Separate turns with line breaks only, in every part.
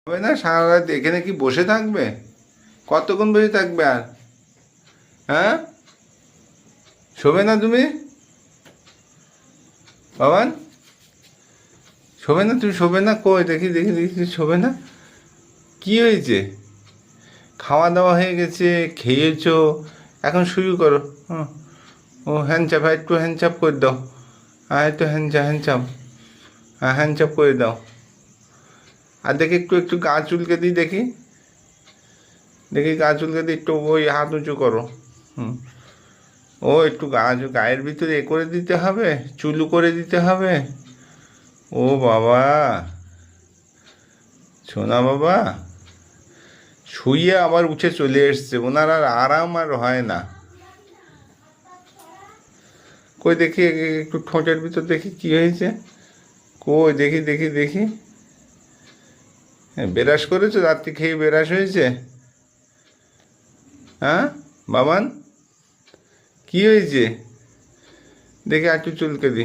হবে না? সারা রাত এখানে কি বসে থাকবে? কতক্ষণ বসে থাকবে আর? হ্যাঁ, শোবে না তুমি? বাবান, শোবে না? তুমি শোবে না? কই দেখি দেখি দেখি, শোবে না? কি হয়েছে? খাওয়া দাওয়া হয়ে গেছে, খেয়েছো, এখন শুরু করো। হ্যাঁ, ও হ্যান্ডচাপ, একটু হ্যান্ডচাপ করে দাও। হ্যাঁ, একটু হ্যান্ডচাপ, হ্যান্ডচাপ, হ্যাঁ হ্যান্ডচাপ করে দাও। আর দেখি একটু একটু গা চুলকে দিই, দেখি দেখি গা চুলকে দিই একটু, ওই হাত উঁচু করো। হুম, ও একটু গায়ের ভিতরে এ করে দিতে হবে, চুলু করে দিতে হবে। ও বাবা, সোনা বাবা শুয়ে আবার উঠে চলে এসছে, ওনার আর আরাম আর হয় না। কই দেখি একটু ঠোঁটের ভিতর দেখি কি হয়েছে। কই দেখি দেখি দেখি। হ্যাঁ, বেরাস করেছো? রাত্রি খেয়ে বেরাস হয়েছে? হ্যাঁ বাবান, কি হয়েছে? দেখি আর একটু চুলকে দি।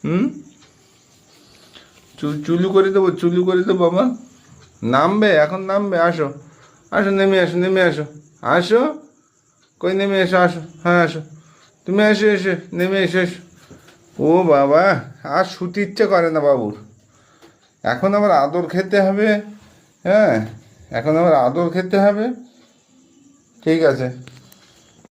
হুম, চুলু করে দেবো, চুলু করে দেবো বাবা। নামবে এখন, নামবে? আসো, আসো, নেমে আসো, নেমে আসো, আসো। কই নেমে এসো, আসো, হ্যাঁ আসো, তুমি এসো, এসো, নেমে এসো, এসো। ও বাবা, আর শুতে ইচ্ছে করে না বাবুর। এখন আবার আদর খেতে হবে। হ্যাঁ, এখন আবার আদর খেতে হবে। ঠিক আছে।